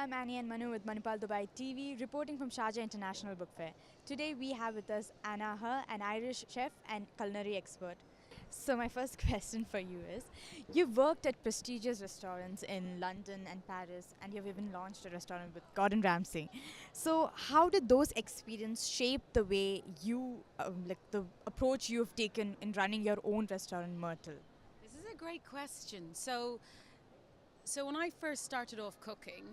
I'm Ann Manu with Manipal Dubai TV, reporting from Sharjah International Book Fair. Today we have with us Haugh, an Irish chef and culinary expert. So my first question for you is, you've worked at prestigious restaurants in London and Paris, and you've even launched a restaurant with Gordon Ramsay. So how did those experiences shape the way you, the approach you've taken in running your own restaurant, Myrtle? This is a great question. So when I first started off cooking,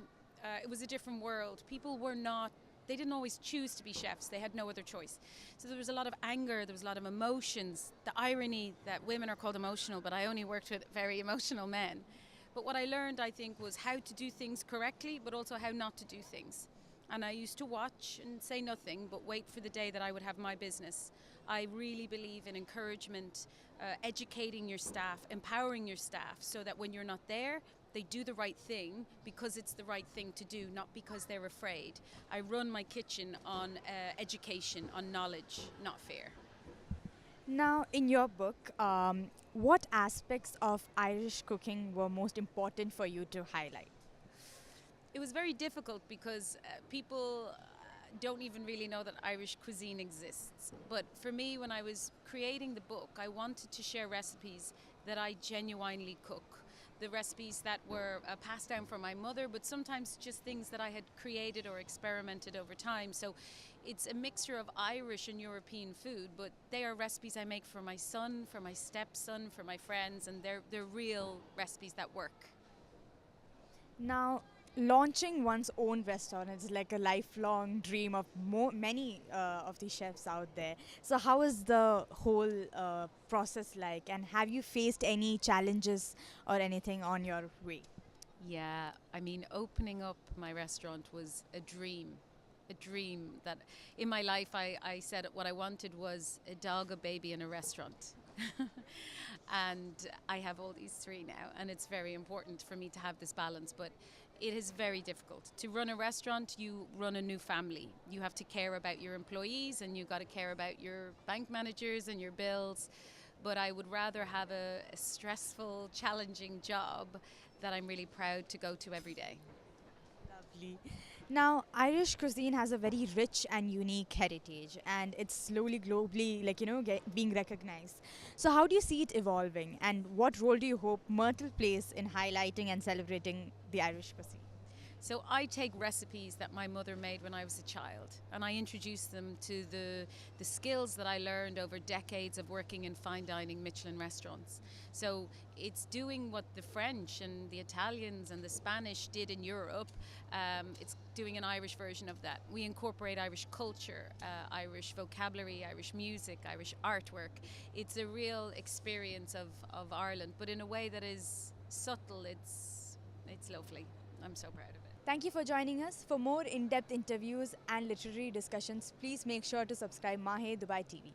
it was a different world. People were not, they didn't always choose to be chefs. They had no other choice. So there was a lot of anger, there was a lot of emotions, the irony that women are called emotional, but I only worked with very emotional men. But what I learned, I think, was how to do things correctly, but also how not to do things. And I used to watch and say nothing, but wait for the day that I would have my business. I really believe in encouragement, educating your staff, empowering your staff, so that when you're not there, they do the right thing because it's the right thing to do, not because they're afraid. I run my kitchen on education, on knowledge, not fear. Now, in your book, what aspects of Irish cooking were most important for you to highlight? It was very difficult because people don't even really know that Irish cuisine exists. But for me, when I was creating the book, I wanted to share recipes that I genuinely cook. The recipes that were passed down from my mother, but sometimes just things that I had created or experimented over time. So it's a mixture of Irish and European food, but they are recipes I make for my son, for my stepson, for my friends, and they're real recipes that work. Now, launching one's own restaurant is like a lifelong dream of many of the chefs out there. So, how is the whole process like, and have you faced any challenges or anything on your way? Yeah, I mean, opening up my restaurant was a dream. A dream that in my life I said what I wanted was a dog, a baby, and a restaurant. And I have all these three now, and it's very important for me to have this balance. But it is very difficult. To run a restaurant, you run a new family. You have to care about your employees, and you got to care about your bank managers and your bills. But I would rather have a stressful, challenging job that I'm really proud to go to every day. Lovely. Now, Irish cuisine has a very rich and unique heritage, and it's slowly globally, being recognized. So, how do you see it evolving, and what role do you hope Myrtle plays in highlighting and celebrating the Irish cuisine? So I take recipes that my mother made when I was a child, and I introduce them to the skills that I learned over decades of working in fine dining Michelin restaurants. So it's doing what the French and the Italians and the Spanish did in Europe. It's doing an Irish version of that. We incorporate Irish culture, Irish vocabulary, Irish music, Irish artwork. It's a real experience of Ireland, but in a way that is subtle. It's lovely. I'm so proud of it. Thank you for joining us. For more in depth interviews and literary discussions, please make sure to subscribe Mahe Dubai TV.